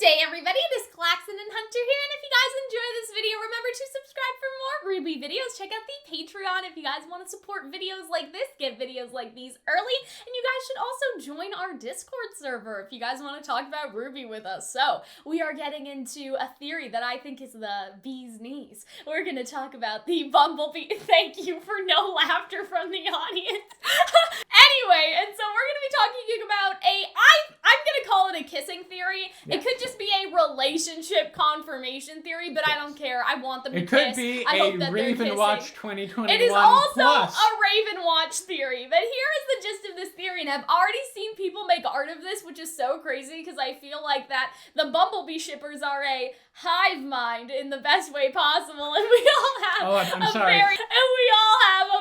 day, everybody. It is Calxiyn and Hunter here, and if you guys enjoy this video, remember to subscribe for more RWBY videos. Check out the Patreon if you guys want to support videos like this, get videos like these early, and you guys should also join our Discord server if you guys want to talk about RWBY with us. So, we are getting into a theory that I think is the bee's knees. We're going to talk about the Bumblebee. Thank you for no laughter from the audience. Anyway, and so we're going to be talking about I'm going to call it a kissing theory. Yeah. It could just be a relationship confirmation theory, but yes. I don't care. I want them to kiss. It could be a Raven Watch 2021 It is also plus. a Raven Watch theory, but here is the gist of this theory, and I've already seen people make art of this, which is so crazy, because I feel like that the Bumblebee shippers are a hive mind in the best way possible, and we all have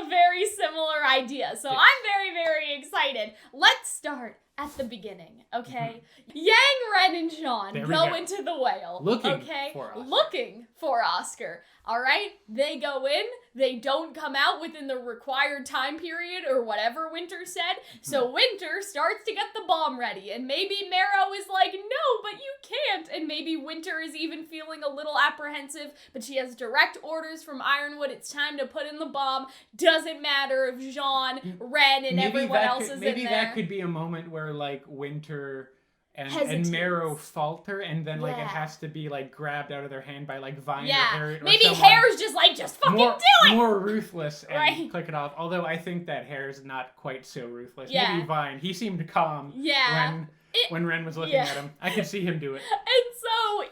a very similar idea. So yes. I'm very, very excited. Let's start at the beginning, okay? Yang, Ren, and Jean go into the whale. Looking for Oscar. All right? They go in. They don't come out within the required time period or whatever Winter said. So Winter starts to get the bomb ready. And maybe Marrow is like, no, but you can't. And maybe Winter is even feeling a little apprehensive, but she has direct orders from Ironwood. It's time to put in the bomb. Doesn't matter if Jean, Ren, and everyone else is in there. Maybe that could be a moment where, like, Winter and Marrow falter, and then like it has to be like grabbed out of their hand by like Vine or Harriet. Maybe Hare's just fucking do it. More ruthless and click it off. Although I think that Hare's not quite so ruthless. Yeah. Maybe Vine. He seemed calm. Yeah. When Ren was looking at him, I could see him do it. And so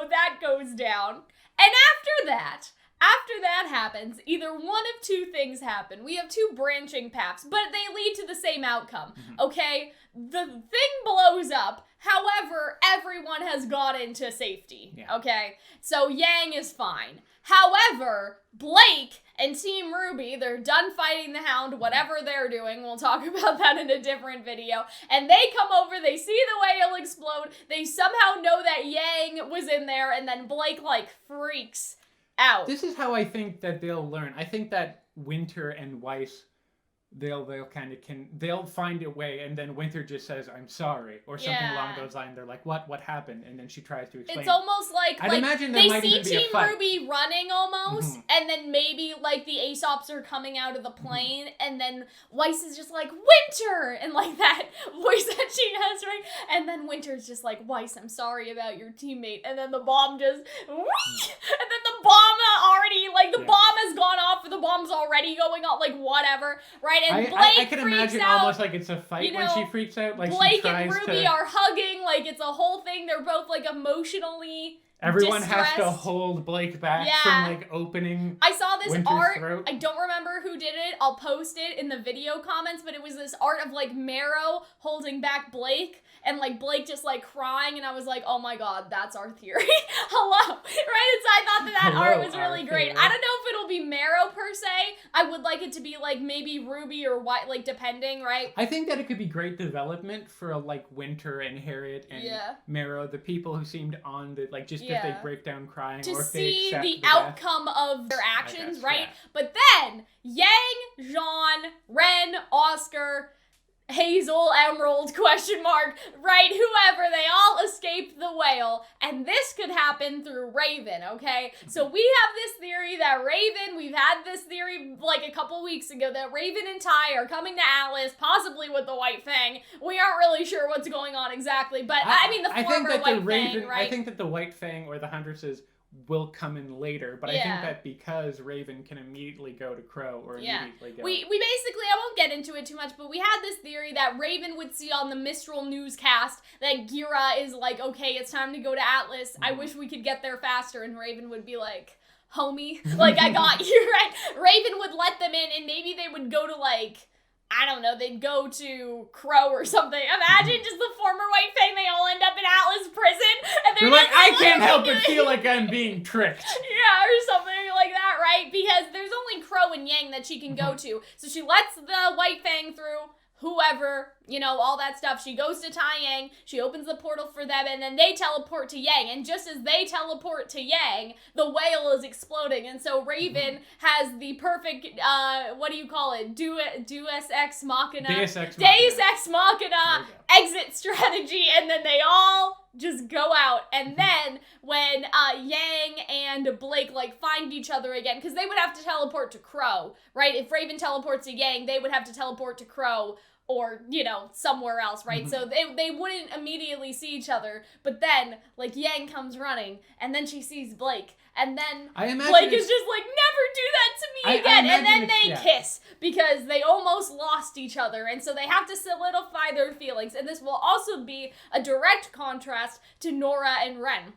that goes down, and after that happens, either one of two things happen. We have two branching paths, but they lead to the same outcome, okay? The thing blows up, however, everyone has got into safety, okay? So Yang is fine. However, Blake and Team RWBY, they're done fighting the Hound, whatever they're doing. We'll talk about that in a different video. And they come over, they see the whale explode, they somehow know that Yang was in there, and then Blake, freaks out. This is how I think that they'll learn. I think that Winter and Weiss, they'll find a way, and then Winter just says, "I'm sorry," or something along those lines. They're like, "What happened?" And then she tries to explain. It's almost like imagine they see Team RWBY running almost, and then maybe the Aesops are coming out of the plane, and then Weiss is just like, "Winter!" and that voice that she has, right? And then Winter's just like, "Weiss, I'm sorry about your teammate," and then the bomb just, and then the bomb already, bomb has gone off, the bomb's already going off, whatever, right? And Blake I can imagine out, almost like it's a fight when she freaks out. Blake and RWBY are hugging, it's a whole thing. They're both emotionally everyone distressed. has to hold Blake back from opening. I saw this Winter's art. throat. I don't remember who did it. I'll post it in the video comments, but it was this art of Marrow holding back Blake, and Blake just crying, and I was like, oh my god, that's our theory. Hello, right? And so I thought that art was really great. I don't know if it'll be Marrow per se. I would like it to be maybe RWBY or White, depending, right? I think that it could be great development for Winter and Harriet and Marrow, the people who seemed on the if they break down crying to or if see they accept the outcome of their actions, right? Yeah. But then Yang, Jean, Ren, Oscar, Hazel, Emerald, right? Whoever, they all escaped the whale, and this could happen through Raven, okay? So we have this theory that we've had this theory a couple weeks ago, that Raven and Ty are coming to Atlas, possibly with the White Fang. We aren't really sure what's going on exactly, but the former White Fang, right? I think that the White Fang or the Huntresses will come in later, but I think that because Raven can immediately go to Crow or immediately go... We basically, I won't get into it too much, but we had this theory that Raven would see on the Mistral newscast that Gira is okay, it's time to go to Atlas. I wish we could get there faster, and Raven would be like, homie, I got you, right? Raven would let them in, and maybe they would go to I don't know, they'd go to Crow or something. Imagine just the former White Fang, they all end up in Atlas prison, and they're I can't help but feel like I'm being tricked. Yeah, or something like that, right? Because there's only Crow and Yang that she can go to. So she lets the White Fang through, whoever, all that stuff. She goes to Tai Yang, she opens the portal for them, and then they teleport to Yang. And just as they teleport to Yang, the whale is exploding. And so Raven has the perfect, what do you call it? Deus Ex Machina exit strategy, and then they all just go out. And then when Yang and Blake like find each other again, because they would have to teleport to Crow, right? If Raven teleports to Yang, they would have to teleport to Crow or, you know, somewhere else, right? So they wouldn't immediately see each other, but then, like, Yang comes running, and then she sees Blake, and then Blake is just like, never do that to me again, and then they kiss, because they almost lost each other, and so they have to solidify their feelings, and this will also be a direct contrast to Nora and Ren.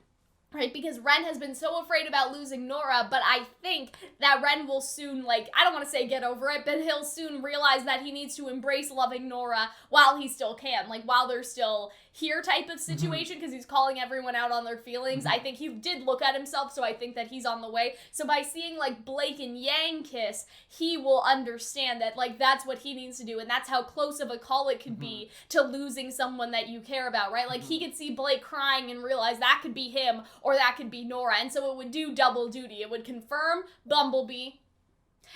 Right, because Ren has been so afraid about losing Nora, but I think that Ren will soon, like, I don't want to say get over it, but he'll soon realize that he needs to embrace loving Nora while he still can, like, while they're still here type of situation, because he's calling everyone out on their feelings. I think he did look at himself, so I think that he's on the way. So by seeing, like, Blake and Yang kiss, he will understand that, like, that's what he needs to do, and that's how close of a call it could be to losing someone that you care about, right? Like, he could see Blake crying and realize that could be him, or that could be Nora, and so it would do double duty. It would confirm Bumblebee,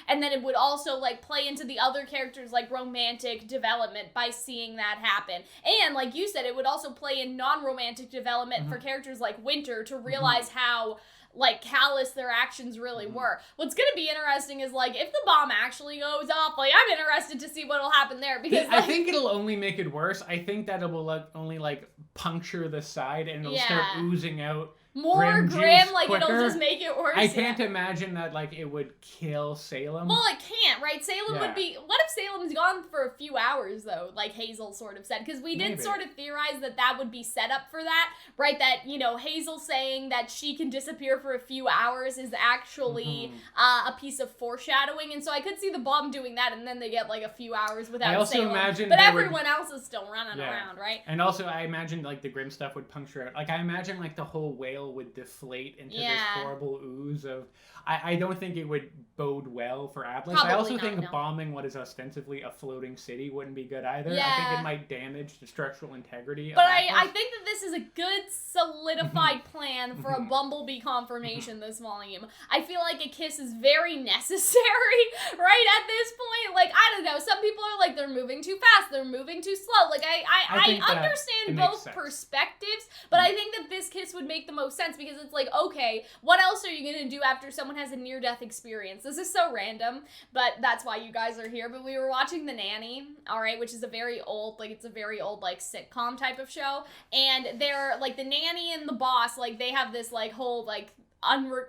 and then it would also, like, play into the other characters' like romantic development by seeing that happen. And like you said, it would also play in non-romantic development for characters like Winter to realize how, like, callous their actions really were. What's gonna be interesting is, like, if the bomb actually goes off, like, I'm interested to see what'll happen there, because I think it'll only make it worse. I think that it will, like, only, like, puncture the side, and it'll start oozing out more grim, like, quicker. It'll just make it worse. I can't imagine that, like, it would kill Salem. Well, it can't, right? Salem would be... What if Salem's gone for a few hours, though, like Hazel sort of said? Because we did sort of theorize that that would be set up for that, right? That, you know, Hazel saying that she can disappear for a few hours is actually a piece of foreshadowing, and so I could see the bomb doing that, and then they get, like, a few hours without Salem. But everyone else is still running around, right? And also, I imagine, like, the grim stuff would puncture out. Like, I imagine, like, the whole whale would deflate into this horrible ooze of... I don't think it would bode well for Atlas. I also think bombing what is ostensibly a floating city wouldn't be good either. I think it might damage the structural integrity of Atlas. I think that this is a good solidified plan for a Bumblebee confirmation this volume. I feel like a kiss is very necessary right at this point. Like, I don't know, some people are like, they're moving too fast, they're moving too slow. Like, I understand both perspectives, but I think that this kiss would make the most sense, because it's like, okay, what else are you gonna do after someone has a near-death experience? This is so random, but that's why you guys are here. But we were watching The Nanny, alright, which is a very old, like, sitcom type of show, and they're, like, the nanny and the boss, like, they have this, like, whole, like,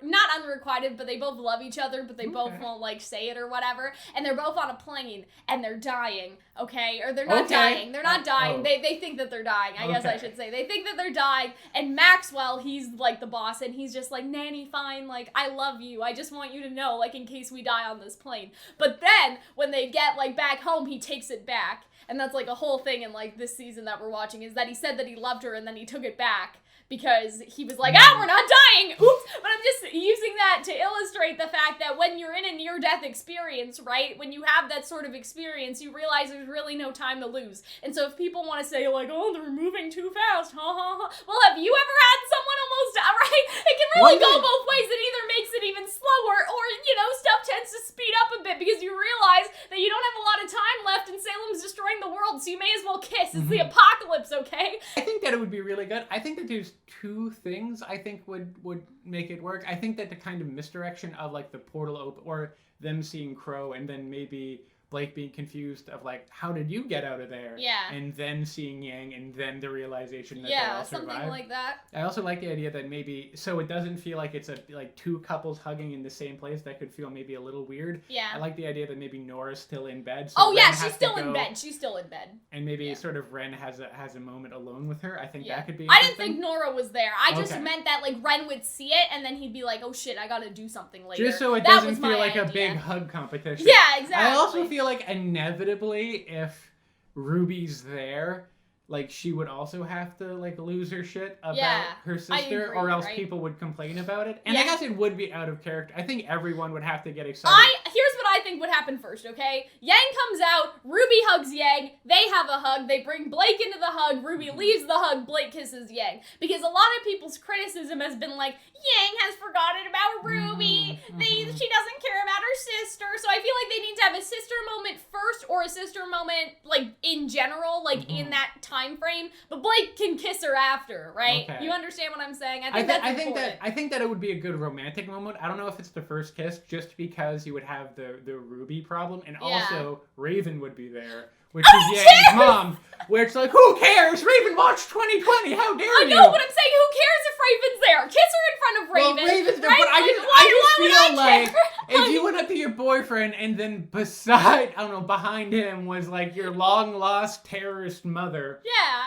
not unrequited, but they both love each other, but they both won't, like, say it or whatever, and they're both on a plane, and they're dying, okay? Or they're not dying. They're not dying. They think that they're dying, I guess I should say. They think that they're dying, and Maxwell, he's, like, the boss, and he's just like, Nanny, fine, like, I love you. I just want you to know, like, in case we die on this plane. But then, when they get, like, back home, he takes it back. And that's, like, a whole thing in, like, this season that we're watching, is that he said that he loved her, and then he took it back. Because he was like, we're not dying! Oops! But I'm just using that to illustrate the fact that when you're in a near-death experience, right? When you have that sort of experience, you realize there's really no time to lose. And so if people want to say, like, oh, they're moving too fast, ha ha ha. Well, have you ever had someone almost die, right? It can really go both ways. It either makes it even slower, or, you know, stuff tends to speed up a bit because you realize that you don't have a lot of time left and Salem's destroying the world, so you may as well kiss. It's the apocalypse, okay? I think that it would be really good. I think that there's two things I think would make it work. I think that the kind of misdirection of, like, the portal open, or them seeing Crow, and then maybe Blake being confused of, like, how did you get out of there? Yeah. And then seeing Yang, and then the realization that they all survived. Something like that. I also like the idea that maybe, so it doesn't feel like it's like two couples hugging in the same place. That could feel maybe a little weird. Yeah. I like the idea that maybe Nora's still in bed. So she's still in bed. She's still in bed. And maybe sort of Ren has a moment alone with her. I think that could be I didn't think Nora was there. I just meant that, like, Ren would see it, and then he'd be like, oh shit, I gotta do something later. Just so it doesn't feel like a big hug competition. Yeah, exactly. I also feel like inevitably, if Ruby's there, like, she would also have to, like, lose her shit about her sister, or else people would complain about it. And I guess it would be out of character. I think everyone would have to get excited. Here's what I think would happen first, okay? Yang comes out, Ruby hugs Yang, they have a hug, they bring Blake into the hug, Ruby leaves the hug, Blake kisses Yang. Because a lot of people's criticism has been like, Yang has forgotten about Ruby, she doesn't care about her sister. So I feel like they need to have a sister moment first, or a sister moment like in general, like in that time frame. But Blake can kiss her after, right? Okay. You understand what I'm saying? I think that it would be a good romantic moment. I don't know if it's the first kiss, just because you would have the RWBY problem, and also Raven would be there, which is Yang's mom, where it's like, who cares? Raven watched 2020. How dare you? I know, but I'm saying, who cares if Raven's there? Kiss her in front of Raven. Well, Raven's there, right? but I just feel like if you went up to your boyfriend and then behind him was like your long lost terrorist mother,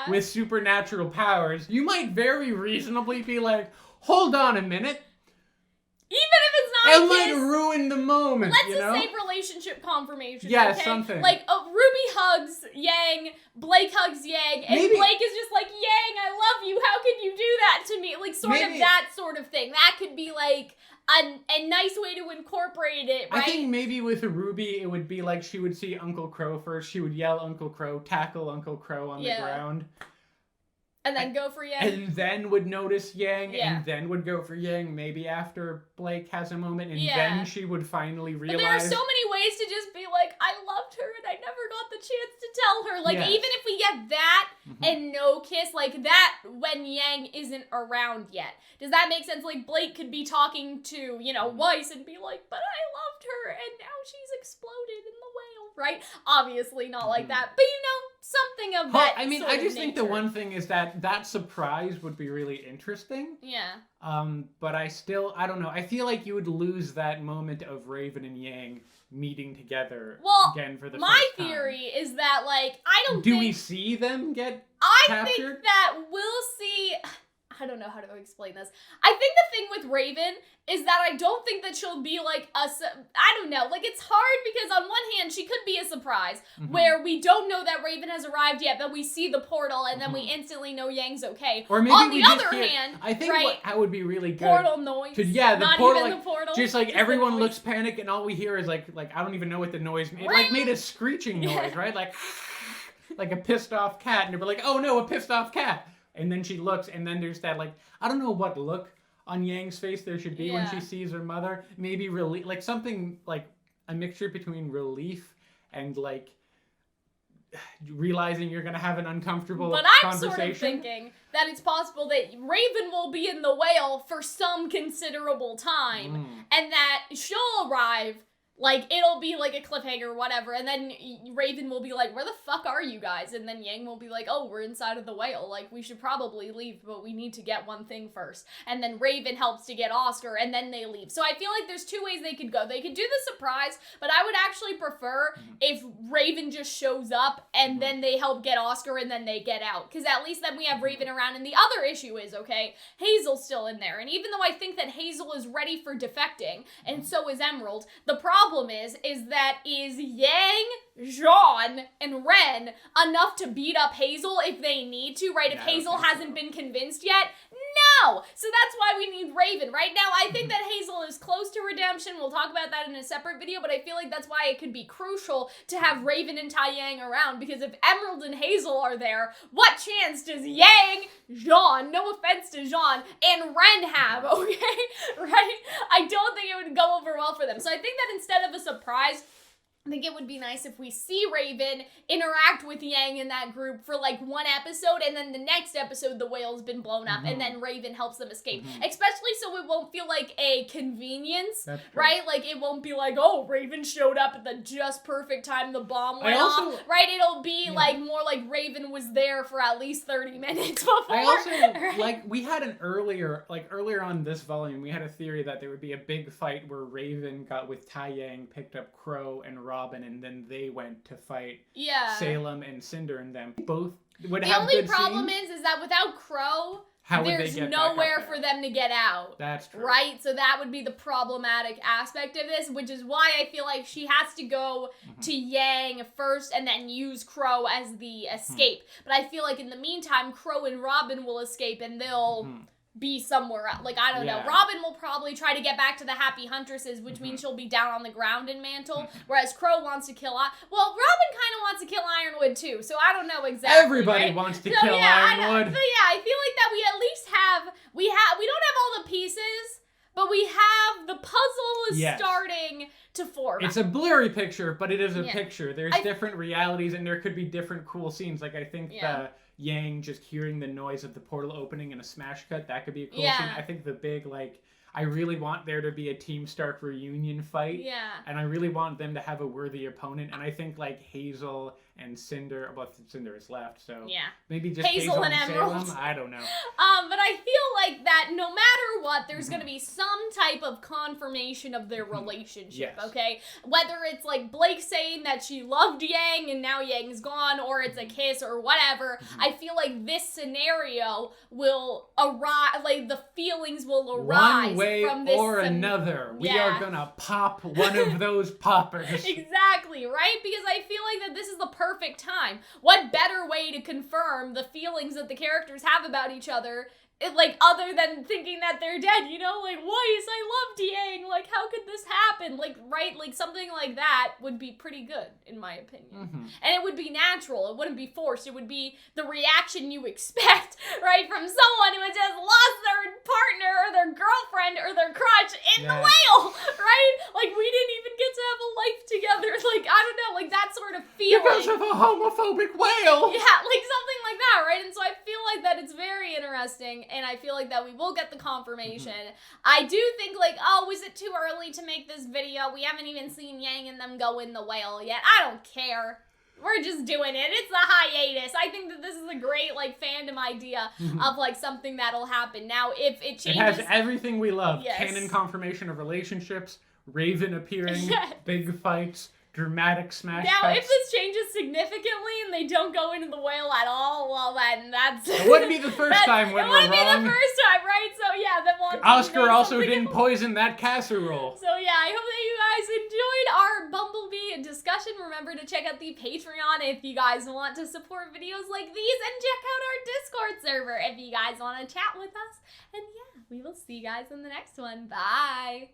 with supernatural powers, you might very reasonably be like, hold on a minute. Even if it's not it might ruin the moment. Let's just say relationship confirmation. Yeah, okay? something. Like RWBY hugs Yang, Blake hugs Yang, and Blake is just like, Yang, I love you. How can you do that to me? Like of that sort of thing. That could be like a nice way to incorporate it, right? I think maybe with RWBY, it would be like she would see Uncle Crow first. She would yell Uncle Crow, tackle Uncle Crow on the ground. And then go for Yang. And then would notice Yang, and then would go for Yang, maybe after Blake has a moment, and then she would finally realize... But there are so many ways to just be like, I loved her, and I never got the chance to tell her. Like, even if we get that, and no kiss, like that when Yang isn't around yet. Does that make sense? Like, Blake could be talking to, Weiss, and be like, but I loved her, and now she's exploded in the whale, right? Obviously not like that, but something of that I just think the one thing is that surprise would be really interesting. Yeah. But I don't know. I feel like you would lose that moment of Raven and Yang meeting together again for the first time. My theory is that, like, Do we see them get captured? I think that we'll see... I don't know how to explain this. I think the thing with Raven is that I don't think that she'll be like I don't know. Like, it's hard because on one hand, she could be a surprise where we don't know that Raven has arrived yet, but we see the portal and then we instantly know Yang's okay. Or maybe on the other hand, I think that would be really good. Portal noise. The portal, like, the portal. Just like everyone looks panicked and all we hear is like I don't even know what the noise made. It like made a screeching noise, right? Like a pissed off cat, and you're like, oh no, a pissed off cat. And then she looks, and then there's that, like, I don't know what look on Yang's face there should be when she sees her mother. Maybe relief, like something like a mixture between relief and, like, realizing you're going to have an uncomfortable conversation. But I'm sort of thinking that it's possible that Raven will be in the whale for some considerable time, and that she'll arrive. Like, it'll be like a cliffhanger or whatever, and then Raven will be like, where the fuck are you guys? And then Yang will be like, oh, we're inside of the whale. Like, we should probably leave, but we need to get one thing first. And then Raven helps to get Oscar, and then they leave. So I feel like there's two ways they could go. They could do the surprise, but I would actually prefer if Raven just shows up, and then they help get Oscar, and then they get out. Because at least then we have Raven around. And the other issue is, Hazel's still in there. And even though I think that Hazel is ready for defecting, and so is Emerald, the problem is Yang, Jean, and Ren enough to beat up Hazel if they need to, right? If Hazel hasn't been convinced yet? No! So that's why we need Raven. Right now, I think that Hazel is close to redemption. We'll talk about that in a separate video, but I feel like that's why it could be crucial to have Raven and Yang around, because if Emerald and Hazel are there, what chance does Yang, Jean, no offense to Jean, and Ren have, okay? Right? I don't think it would go over well for them. So I think that instead of a surprise, I think it would be nice if we see Raven interact with Yang in that group for like one episode, and then the next episode the whale's been blown up, and then Raven helps them escape. Especially so it won't feel like a convenience, right? Like, it won't be like, oh, Raven showed up at the just perfect time the bomb went off, right? It'll be like more like Raven was there for at least 30 minutes before. I also, like, we had an earlier on this volume, we had a theory that there would be a big fight where Raven got with Yang, picked up Crow and Robin, and then they went to fight Salem and Cinder, and them both would have good scenes. The only problem is that without Crow, there's nowhere for them to get out. That's true. Right? So that would be the problematic aspect of this, which is why I feel like she has to go to Yang first and then use Crow as the escape. But I feel like in the meantime, Crow and Robin will escape, and they'll be somewhere else. Like, I don't know. Robin will probably try to get back to the Happy Huntresses, which means she'll be down on the ground in Mantle, whereas Crow wants to kill... Well, Robin kind of wants to kill Ironwood, too, so I don't know exactly. Everybody wants to kill Ironwood. But yeah, I feel like that we at least have... We don't have all the pieces, but we have the puzzle is Yes. starting to form. It's a blurry picture, but it is a Yeah. picture. There's different realities, and there could be different cool scenes. Like, I think the Yang just hearing the noise of the portal opening in a smash cut, that could be a cool scene. I think the big, like, I really want there to be a Team Stark reunion fight. Yeah. And I really want them to have a worthy opponent. And I think, like, Hazel and Cinder, well, Cinder is left, so maybe just Hazel and Emerald. Salem? I don't know. But I feel like that no matter what, there's gonna be some type of confirmation of their relationship, okay? Whether it's like Blake saying that she loved Yang and now Yang's gone, or it's a kiss or whatever, I feel like this scenario will arise, like the feelings will arise One way from this or another. We are gonna pop one of those poppers. Exactly, right? Because I feel like that this is the perfect time. What better way to confirm the feelings that the characters have about each other, like, other than thinking that they're dead, you know? Like, Weiss, I loved Yang, like, how could this happen? Like, right? Like, something like that would be pretty good, in my opinion. And it would be natural. It wouldn't be forced. It would be the reaction you expect, right? From someone who has just lost their partner or their girlfriend or their crush in the whale, right? Like, we didn't even get to have a life together. Like, I don't know, like, that sort of feeling. Because of a homophobic whale! Yeah, like, something like that, right? And so I feel like that it's very interesting, and I feel like that we will get the confirmation. I do think, like, oh, is it too early to make this video? We haven't even seen Yang and them go in the whale yet. I don't care. We're just doing it. It's the hiatus. I think that this is a great, like, fandom idea of, like, something that'll happen. Now, if it changes... It has everything we love. Yes. Canon confirmation of relationships, Raven appearing, big fights, dramatic smash Now, cuts. if this changes significantly and they don't go into the whale at all, well, then that's... It wouldn't be the first time when we're wrong. It wouldn't be the first time, right? So, yeah, then we'll... Oscar also didn't poison that casserole. So, yeah, I hope that you guys enjoyed our Bumblebee discussion. Remember to check out the Patreon if you guys want to support videos like these, and check out our Discord server if you guys want to chat with us. And, yeah, we will see you guys in the next one. Bye!